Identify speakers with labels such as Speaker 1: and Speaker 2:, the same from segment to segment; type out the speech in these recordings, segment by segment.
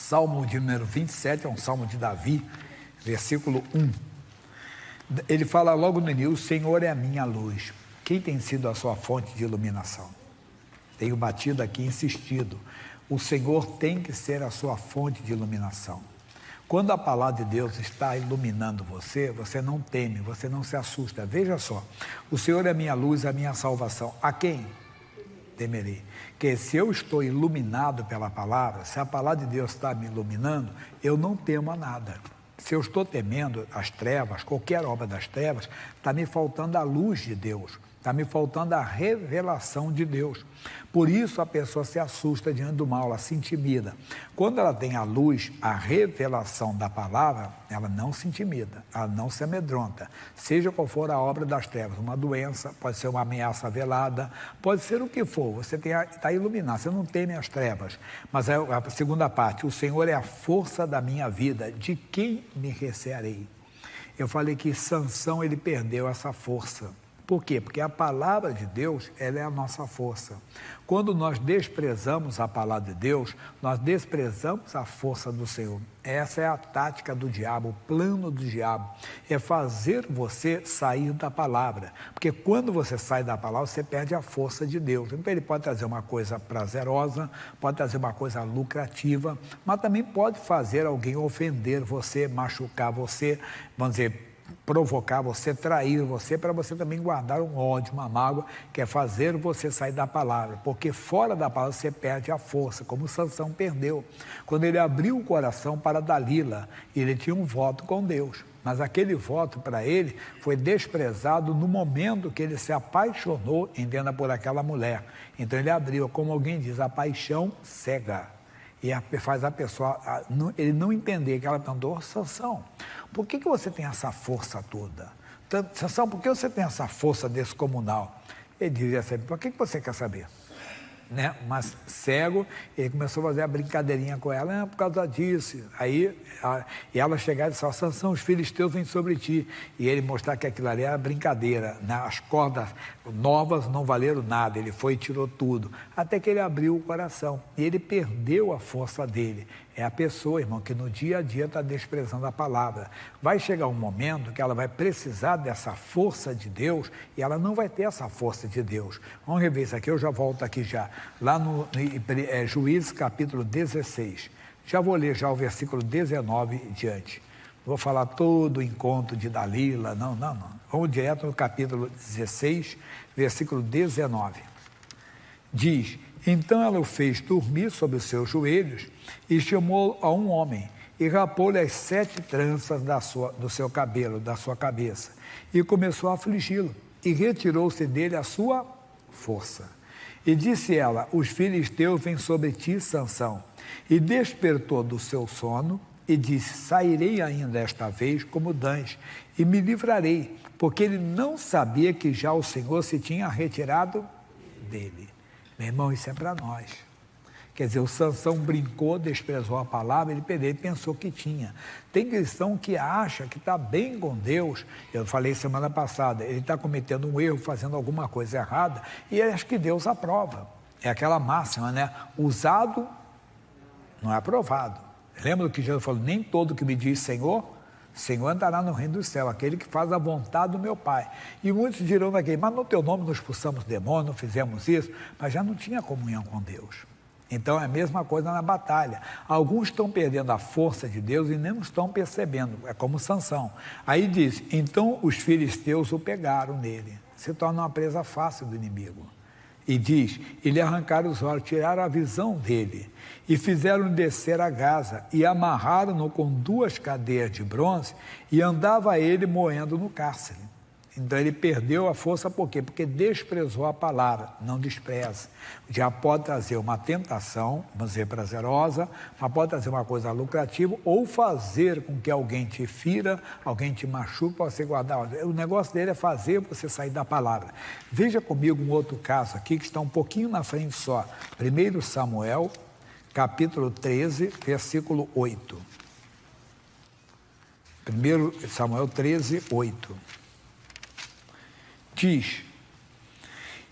Speaker 1: Salmo de número 27, é um salmo de Davi, versículo 1. Ele fala logo no início: o Senhor é a minha luz. Quem tem sido a sua fonte de iluminação? Tenho batido aqui, insistido. O Senhor tem que ser a sua fonte de iluminação. Quando a palavra de Deus está iluminando você, você não teme, você não se assusta. Veja só, o Senhor é a minha luz, a minha salvação. A quem temerei? Que se eu estou iluminado pela palavra, se a palavra de Deus está me iluminando, eu não temo a nada. Se eu estou temendo as trevas, qualquer obra das trevas, está me faltando a luz de Deus, está me faltando a revelação de Deus. Por isso a pessoa se assusta diante do mal, ela se intimida. Quando ela tem a luz, a revelação da palavra, ela não se intimida, ela não se amedronta. Seja qual for a obra das trevas, uma doença, pode ser uma ameaça velada, pode ser o que for, você está iluminado, você não teme as trevas. Mas a segunda parte: o Senhor é a força da minha vida, de quem me recearei? Eu falei que Sansão, ele perdeu essa força. Por quê? Porque a palavra de Deus, ela é a nossa força. Quando nós desprezamos a palavra de Deus, nós desprezamos a força do Senhor. Essa é a tática do diabo, o plano do diabo, é fazer você sair da palavra. Porque quando você sai da palavra, você perde a força de Deus. Então ele pode trazer uma coisa prazerosa, pode trazer uma coisa lucrativa, mas também pode fazer alguém ofender você, machucar você, vamos dizer, provocar você, trair você, para você também guardar um ódio, uma mágoa, que é fazer você sair da palavra, porque fora da palavra você perde a força, como Sansão perdeu, quando ele abriu o coração para Dalila, ele tinha um voto com Deus, mas aquele voto para ele foi desprezado no momento que ele se apaixonou, entenda, por aquela mulher. Então ele abriu, como alguém diz, a paixão cega. E faz a pessoa, ele não entender, que ela perguntou: Sansão, por que você tem essa força toda? Sansão, por que você tem essa força descomunal? Ele dizia sempre: por que você quer saber? Né? Mas cego, ele começou a fazer a brincadeirinha com ela: por causa disso. Aí e ela chegava e disse: Sansão, os filisteus vêm sobre ti. E ele mostrar que aquilo ali era brincadeira, né? As cordas novas não valeram nada, ele foi e tirou tudo, até que ele abriu o coração, e ele perdeu a força dele. É a pessoa, irmão, que no dia a dia está desprezando a palavra. Vai chegar um momento que ela vai precisar dessa força de Deus, e ela não vai ter essa força de Deus. Vamos rever isso aqui, eu já volto aqui já, lá no Juízes capítulo 16, já vou ler já o versículo 19 diante. Vou falar todo o encontro de Dalila, não. Vamos direto no capítulo 16, versículo 19. Diz: então ela o fez dormir sobre os seus joelhos e chamou a um homem e rapou-lhe as 7 tranças do seu cabelo, da sua cabeça, e começou a afligi-lo, e retirou-se dele a sua força. E disse ela: os filisteus vêm sobre ti, Sansão. E despertou do seu sono e disse: sairei ainda esta vez como dães e me livrarei, porque ele não sabia que já o Senhor se tinha retirado dele. Meu irmão, isso é para nós. Quer dizer, o Sansão brincou, desprezou a palavra, ele pensou que tinha. Tem cristão que acha que está bem com Deus. Eu falei semana passada, ele está cometendo um erro, fazendo alguma coisa errada, e ele acha que Deus aprova. É aquela máxima, né? Usado não é aprovado. Lembra do que Jesus falou: nem todo que me diz Senhor, Senhor andará no reino do céu, aquele que faz a vontade do meu Pai. E muitos dirão daqui: mas no teu nome nós expulsamos demônios, não fizemos isso, mas já não tinha comunhão com Deus. Então é a mesma coisa na batalha. Alguns estão perdendo a força de Deus e nem estão percebendo, é como Sansão. Aí diz: então os filisteus o pegaram nele, se torna uma presa fácil do inimigo. E diz: e lhe arrancaram os olhos, tiraram a visão dele, e fizeram descer a Gaza, e amarraram-no com 2 cadeias de bronze, e andava ele moendo no cárcere. Então ele perdeu a força, por quê? Porque desprezou a palavra. Não despreze. Já pode trazer uma tentação, vamos dizer, prazerosa, mas pode trazer uma coisa lucrativa, ou fazer com que alguém te fira, alguém te machuque, para você guardar. O negócio dele é fazer você sair da palavra. Veja comigo um outro caso aqui, que está um pouquinho na frente só. 1 Samuel, capítulo 13, versículo 8. 1 Samuel 13, 8. Diz: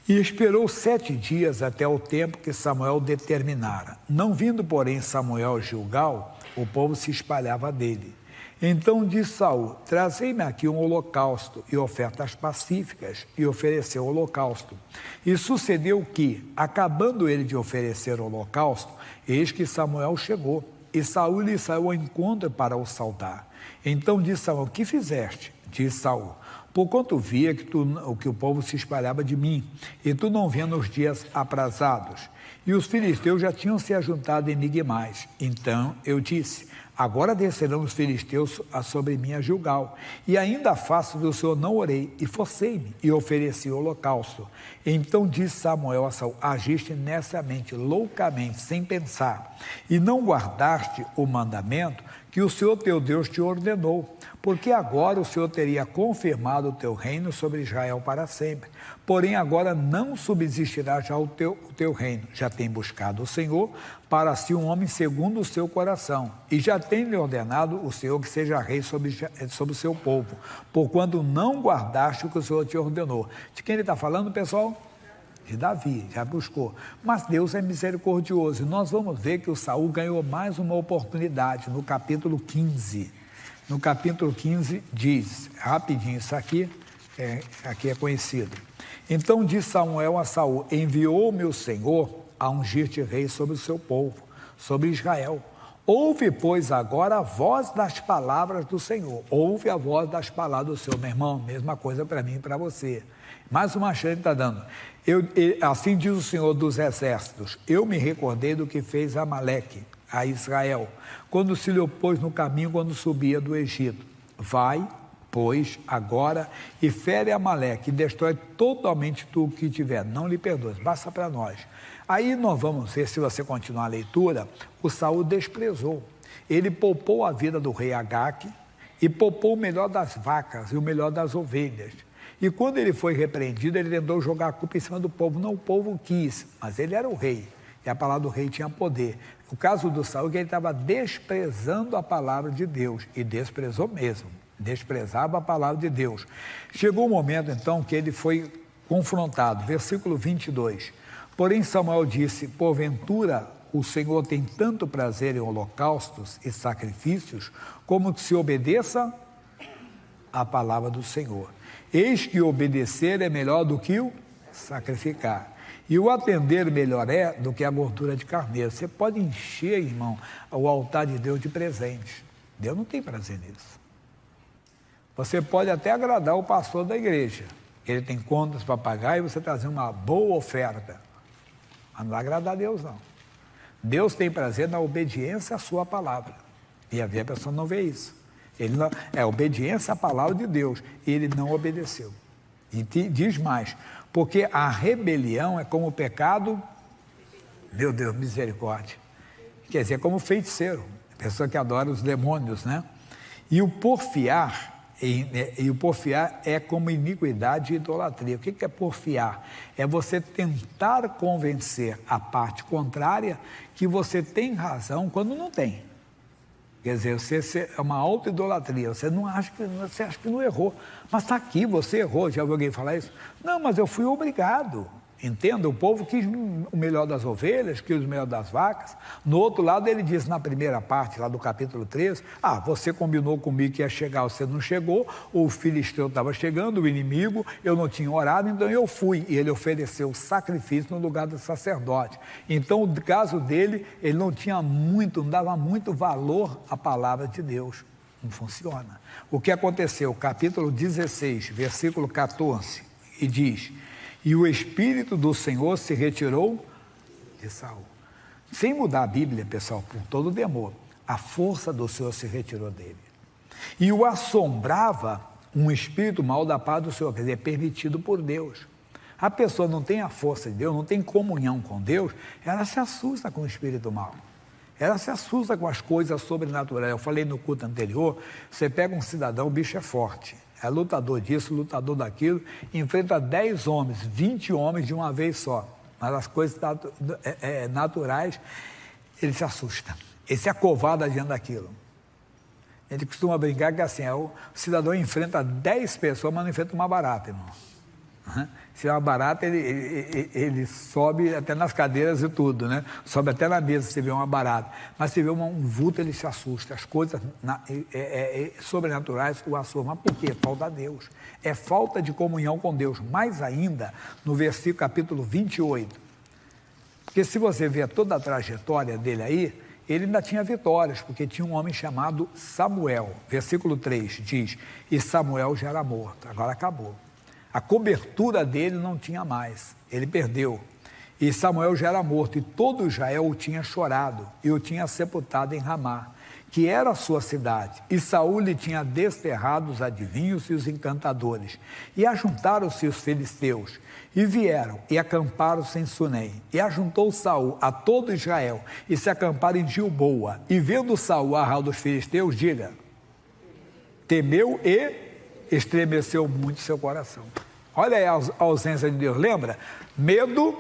Speaker 1: E esperou 7 dias até o tempo que Samuel determinara. Não vindo, porém, Samuel a Gilgal, o povo se espalhava dele. Então disse Saul: trazei-me aqui um holocausto e ofertas pacíficas, e ofereceu o holocausto. E sucedeu que, acabando ele de oferecer o holocausto, eis que Samuel chegou, e Saul lhe saiu ao encontro para o saudar. Então disse Samuel: que fizeste? Disse Saul: porquanto via que o povo se espalhava de mim, e tu não vinha nos dias aprazados. E os filisteus já tinham se ajuntado em Migmais. Então eu disse: agora descerão os filisteus sobre mim a Gilgal. E ainda a face do Senhor não orei, e forcei-me, e ofereci o holocausto. Então disse Samuel a Saul: agiste nessamente, loucamente, sem pensar, e não guardaste o mandamento que o Senhor teu Deus te ordenou, porque agora o Senhor teria confirmado o teu reino sobre Israel para sempre. Porém agora não subsistirá já o teu reino. Já tem buscado o Senhor para si um homem segundo o seu coração, e já tem-lhe ordenado o Senhor que seja rei sobre o seu povo, porquanto não guardaste o que o Senhor te ordenou. De quem ele está falando, pessoal? De Davi, já buscou. Mas Deus é misericordioso, e nós vamos ver que o Saul ganhou mais uma oportunidade no capítulo 15. No capítulo 15 diz, rapidinho, isso aqui é conhecido. Então disse Samuel a Saul: enviou-me o Senhor a ungir-te rei sobre o seu povo, sobre Israel. Ouve, pois, agora a voz das palavras do Senhor. Ouve a voz das palavras do Senhor. Meu irmão, mesma coisa para mim e para você. Mais uma chance está dando. Assim diz o Senhor dos Exércitos: eu me recordei do que fez Amaleque a Israel, quando se lhe opôs no caminho quando subia do Egito. Vai, pois, agora e fere Amaleque, e destrói totalmente tudo o que tiver. Não lhe perdoes, basta para nós. Aí nós vamos ver, se você continuar a leitura, o Saul desprezou. Ele poupou a vida do rei Agaque e poupou o melhor das vacas e o melhor das ovelhas. E quando ele foi repreendido, ele tentou jogar a culpa em cima do povo. Não, o povo quis, mas ele era o rei, e a palavra do rei tinha poder. O caso do Saul é que ele estava desprezando a palavra de Deus, e desprezou mesmo, desprezava a palavra de Deus. Chegou o momento então que ele foi confrontado, versículo 22. Porém Samuel disse: porventura o Senhor tem tanto prazer em holocaustos e sacrifícios, como que se obedeça a palavra do Senhor. Eis que obedecer é melhor do que o sacrificar, e o atender melhor é do que a gordura de carneiro. Você pode encher, irmão, o altar de Deus de presentes. Deus não tem prazer nisso. Você pode até agradar o pastor da igreja, ele tem contas para pagar, e você trazer uma boa oferta, mas não vai agradar a Deus, não. Deus tem prazer na obediência à sua palavra, e a pessoa não vê isso. Ele não, obediência à palavra de Deus, e ele não obedeceu. E diz mais: porque a rebelião é como o pecado, meu Deus, misericórdia, quer dizer, como feiticeiro, pessoa que adora os demônios, né? E o porfiar é como iniquidade e idolatria. O que é porfiar? É você tentar convencer a parte contrária que você tem razão quando não tem. Quer dizer, você é uma auto-idolatria, você acha que não errou, mas está aqui, você errou. Já ouviu alguém falar isso? Não, mas eu fui obrigado. Entenda, o povo quis o melhor das ovelhas, quis o melhor das vacas. No outro lado, ele diz na primeira parte, lá do capítulo 13, você combinou comigo que ia chegar, você não chegou, o filisteu estava chegando, o inimigo, eu não tinha orado, então eu fui. E ele ofereceu sacrifício no lugar do sacerdote. Então, o caso dele, ele não dava muito valor à palavra de Deus. Não funciona. O que aconteceu? Capítulo 16, versículo 14, e diz: e o Espírito do Senhor se retirou de Saul. Sem mudar a Bíblia, pessoal, por todo o demor, a força do Senhor se retirou dele. E o assombrava um espírito mau da paz do Senhor, quer dizer, permitido por Deus. A pessoa não tem a força de Deus, não tem comunhão com Deus, ela se assusta com o espírito mau. Ela se assusta com as coisas sobrenaturais. Eu falei no culto anterior, você pega um cidadão, o bicho é forte. É lutador disso, lutador daquilo, enfrenta 10 homens, 20 homens de uma vez só. Mas as coisas naturais, ele se assusta. Ele se acovarda diante daquilo. Ele costuma brincar que assim, o cidadão enfrenta 10 pessoas, mas não enfrenta uma barata, irmão. Se é uma barata, ele sobe até nas cadeiras e tudo, né? Sobe até na mesa se vê uma barata. Mas se vê um vulto, ele se assusta. As coisas sobrenaturais o assustam. Mas por quê? Falta Deus. É falta de comunhão com Deus. Mais ainda, no versículo capítulo 28. Porque se você ver toda a trajetória dele aí, ele ainda tinha vitórias, porque tinha um homem chamado Samuel. Versículo 3 diz, e Samuel já era morto. Agora acabou. A cobertura dele não tinha mais, ele perdeu. E Samuel já era morto, e todo Israel o tinha chorado, e o tinha sepultado em Ramá, que era a sua cidade. E Saul lhe tinha desterrado os adivinhos e os encantadores. E ajuntaram-se os filisteus, e vieram, e acamparam-se em Sunem. E ajuntou Saul a todo Israel, e se acamparam em Gilboa. E vendo Saul a arraial dos filisteus, diga, temeu e estremeceu muito seu coração. Olha aí a ausência de Deus, lembra? Medo,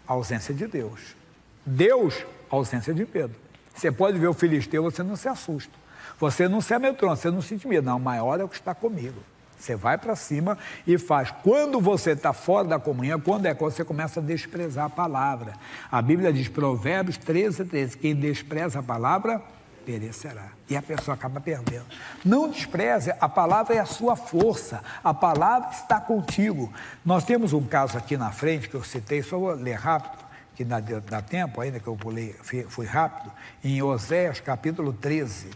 Speaker 1: ausência de Deus. Deus, ausência de medo. Você pode ver o filisteu, você não se assusta. Você não se amedronta, você não sente medo. Não, o maior é o que está comigo. Você vai para cima e faz. Quando você está fora da comunhão, quando você começa a desprezar a palavra. A Bíblia diz, Provérbios 13, quem despreza a palavra, perecerá. E a pessoa acaba perdendo. Não despreze, a palavra é a sua força, a palavra está contigo. Nós temos um caso aqui na frente, que eu citei, só vou ler rápido, que dá tempo, ainda que eu pulei, fui rápido, em Oséias capítulo 13,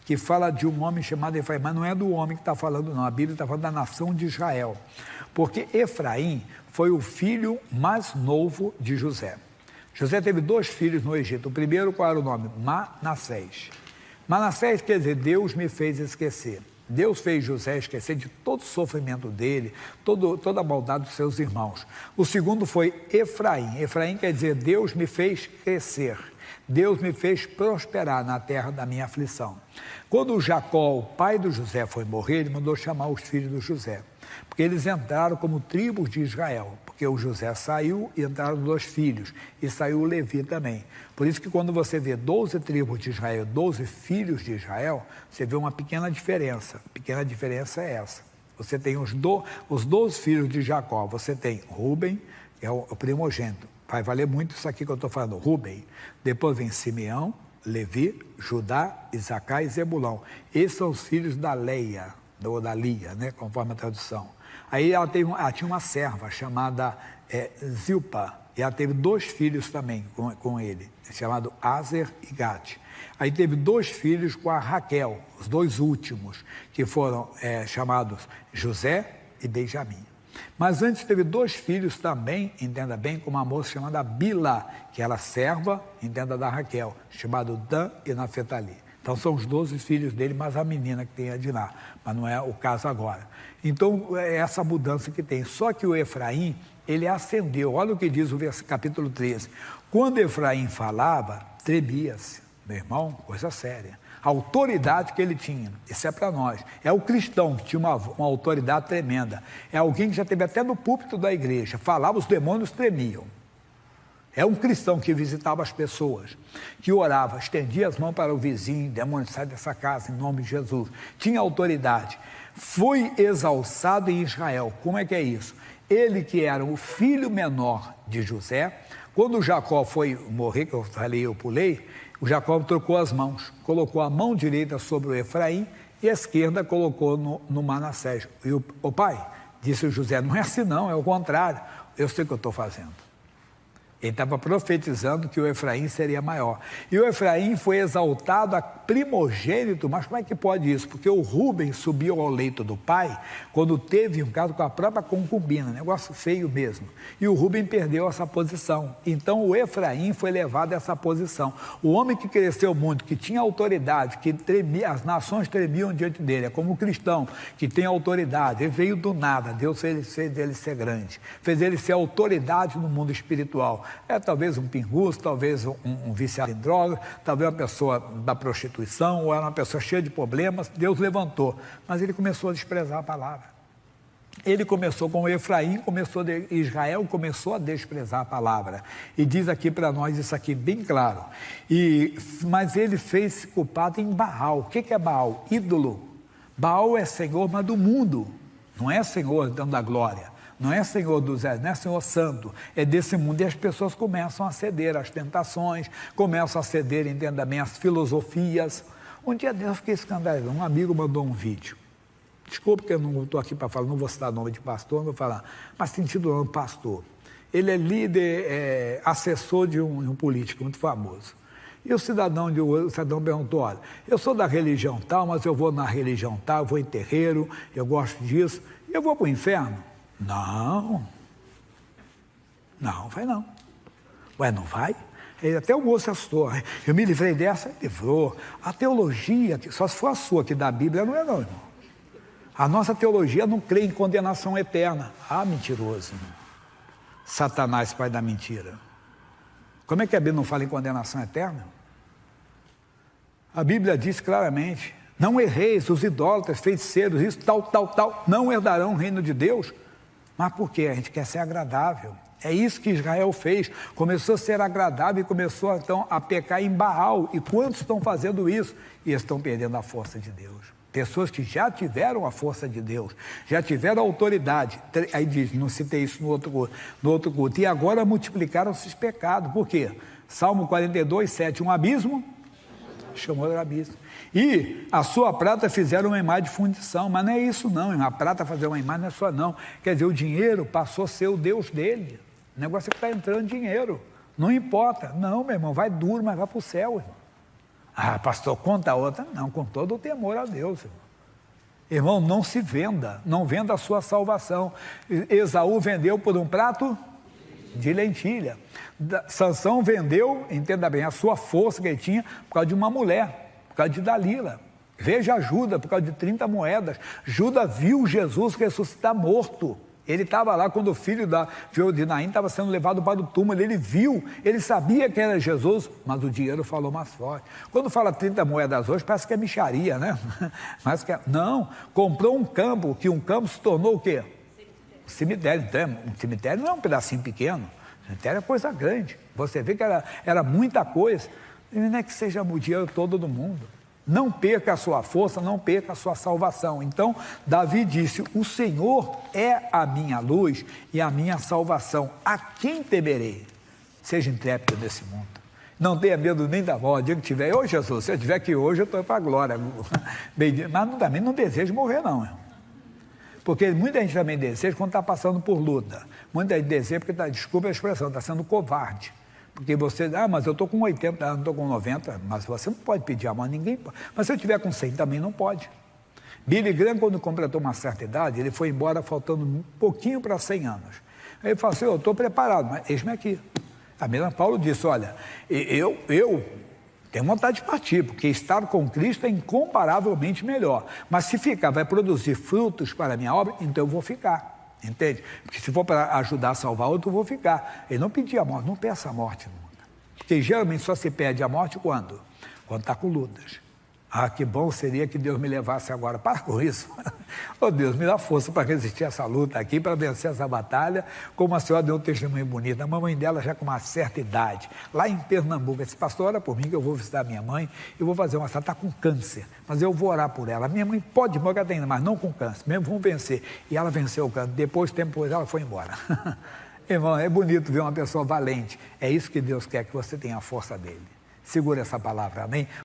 Speaker 1: que fala de um homem chamado Efraim, mas não é do homem que está falando não, a Bíblia está falando da nação de Israel, porque Efraim foi o filho mais novo de José. José teve 2 filhos no Egito. O primeiro, qual era o nome? Manassés. Manassés quer dizer, Deus me fez esquecer. Deus fez José esquecer de todo o sofrimento dele, toda a maldade dos seus irmãos. O segundo foi Efraim. Efraim quer dizer, Deus me fez crescer. Deus me fez prosperar na terra da minha aflição. Quando Jacó, o pai do José, foi morrer, ele mandou chamar os filhos do José, porque eles entraram como tribos de Israel, porque o José saiu e entraram 2 filhos, e saiu o Levi também. Por isso que quando você vê 12 tribos de Israel, 12 filhos de Israel, você vê uma pequena diferença. A pequena diferença é essa. Você tem os 12 filhos de Jacó, você tem Rúben, que é o primogênito. Vai valer muito isso aqui que eu estou falando, Rúben. Depois vem Simeão, Levi, Judá, Isacar e Zebulão. Esses são os filhos da Leia, ou da Lia, né, conforme a tradução. Aí ela tinha uma serva chamada Zilpa, e ela teve 2 filhos também com ele, chamado Aser e Gate. Aí teve 2 filhos com a Raquel, os 2 últimos, que foram chamados José e Benjamim. Mas antes teve 2 filhos também, entenda bem, com uma moça chamada Bila, que era serva, entenda, da Raquel, chamado Dan e Naphtali. Então são os 12 filhos dele, mais a menina que tem a Diná, mas não é o caso agora. Então é essa mudança que tem. Só que o Efraim, ele ascendeu. Olha o que diz o capítulo 13. Quando Efraim falava, tremia-se. Meu irmão, coisa séria. A autoridade que ele tinha, isso é para nós. É o cristão que tinha uma autoridade tremenda. É alguém que já teve até no púlpito da igreja. Falava, os demônios tremiam. É um cristão que visitava as pessoas, que orava, estendia as mãos para o vizinho, demônio, sai dessa casa, em nome de Jesus. Tinha autoridade. Foi exalçado em Israel. Como é que é isso? Ele que era o filho menor de José, quando Jacó foi morrer, que eu falei, eu pulei, o Jacó trocou as mãos, colocou a mão direita sobre o Efraim e a esquerda colocou no Manassés. E o pai, disse o José, não é assim não, é o contrário, eu sei o que eu estou fazendo. Ele estava profetizando que o Efraim seria maior. E o Efraim foi exaltado a primogênito, mas como é que pode isso? Porque o Rúben subiu ao leito do pai quando teve um caso com a própria concubina, negócio feio mesmo. E o Rúben perdeu essa posição. Então o Efraim foi levado a essa posição. O homem que cresceu muito, que tinha autoridade, que tremia, as nações tremiam diante dele, é como o cristão que tem autoridade, ele veio do nada, Deus fez ele ser grande, fez ele ser autoridade no mundo espiritual. É talvez um pinguço, talvez um viciado em droga, talvez uma pessoa da prostituição, ou era uma pessoa cheia de problemas. Deus levantou, mas ele começou a desprezar a palavra. Ele começou com Efraim, Israel começou a desprezar a palavra. E diz aqui para nós isso aqui bem claro. Mas ele fez culpado em Baal. O que é Baal? Ídolo. Baal é senhor, mas do mundo. Não é senhor dando a glória. Não é Senhor dos Exércitos, não é Senhor Santo, é desse mundo. E as pessoas começam a ceder às tentações, começam a ceder, entenda bem, às filosofias. Um dia Deus, eu fiquei escandalizado, um amigo mandou um vídeo. Desculpa que eu não estou aqui para falar, não vou citar nome de pastor, não vou falar, mas sentido não, pastor. Ele é líder, assessor de um político muito famoso. E o cidadão perguntou, olha, eu sou da religião tal, mas eu vou na religião tal, eu vou em terreiro, eu gosto disso, e eu vou para o inferno? Não, vai não. Ué, não vai? Ele, até o moço assustou, eu me livrei dessa, livrou. A teologia, só se for a sua, que da Bíblia não é não, irmão. A nossa teologia não crê em condenação eterna. Ah, mentiroso. Satanás, pai da mentira. Como é que a Bíblia não fala em condenação eterna? A Bíblia diz claramente, não erreis, os idólatras, feiticeiros, isso, tal, não herdarão o reino de Deus. Mas por quê? A gente quer ser agradável. É isso que Israel fez, começou a ser agradável e começou então a pecar em Baal. E quantos estão fazendo isso? E estão perdendo a força de Deus. Pessoas que já tiveram a força de Deus, já tiveram a autoridade. Aí diz, não citei isso no outro culto. E agora multiplicaram-se os pecados. Por quê? Salmo 42, 7, um abismo chamou de abismo. E a sua prata fizeram uma imagem de fundição, mas não é isso não, a prata fazer uma imagem não é só não. Quer dizer, o dinheiro passou a ser o Deus dele. O negócio é que está entrando dinheiro. Não importa. Não, meu irmão, vai duro, mas vai para o céu, irmão. Ah, pastor, conta a outra. Não, com todo o temor a Deus, irmão. Irmão, não se venda, não venda a sua salvação. Esaú vendeu por um prato de lentilha. Sansão vendeu, entenda bem, a sua força que ele tinha por causa de uma mulher, por causa de Dalila. Veja Judas, por causa de 30 moedas. Judas viu Jesus ressuscitar morto. Ele estava lá quando o filho de Naim estava sendo levado para o túmulo. Ele viu, ele sabia que era Jesus, mas o dinheiro falou mais forte. Quando fala 30 moedas hoje, parece que é mixaria, né? Mas não, comprou um campo, que um campo se tornou o quê? Cemitério. Então, um cemitério não é um pedacinho pequeno, o cemitério é coisa grande. Você vê que era muita coisa. E não é que seja o dinheiro todo do mundo. Não perca a sua força, não perca a sua salvação. Então, Davi disse, o Senhor é a minha luz e a minha salvação. A quem temerei? Seja intrépido nesse mundo. Não tenha medo nem da morte. Dia que tiver, ô Jesus, se eu estiver aqui hoje, eu estou para a glória. Mas também não desejo morrer, não, irmão. Porque muita gente também deseja quando está passando por luta. Muita gente deseja porque, desculpa a expressão, está sendo covarde. Porque você, mas eu estou com 80 anos, estou com 90, mas você não pode pedir a mão a ninguém. Mas se eu tiver com 100 também não pode. Billy Graham, quando completou uma certa idade, ele foi embora faltando um pouquinho para 100 anos. Aí ele falou assim, eu estou preparado, mas eis-me aqui. A mesma Paulo disse, olha, eu tenho vontade de partir, porque estar com Cristo é incomparavelmente melhor. Mas se ficar, vai produzir frutos para a minha obra, então eu vou ficar. Entende? Porque se for para ajudar a salvar outro, eu vou ficar. Ele não pedia a morte, não peça a morte nunca. Porque geralmente só se pede a morte quando? Quando está com lutas. Ah, que bom seria que Deus me levasse agora. Para com isso. Oh Deus, me dá força para resistir essa luta aqui, para vencer essa batalha. Como a senhora deu um testemunho bonito. A mamãe dela já com uma certa idade, lá em Pernambuco, esse pastor, ora por mim que eu vou visitar minha mãe, eu vou fazer ela está com câncer, mas eu vou orar por ela. Minha mãe pode morrer ainda, mas não com câncer, mesmo vamos vencer. E ela venceu o câncer, depois ela foi embora. Irmão, é bonito ver uma pessoa valente. É isso que Deus quer, que você tenha a força dele. Segura essa palavra, amém?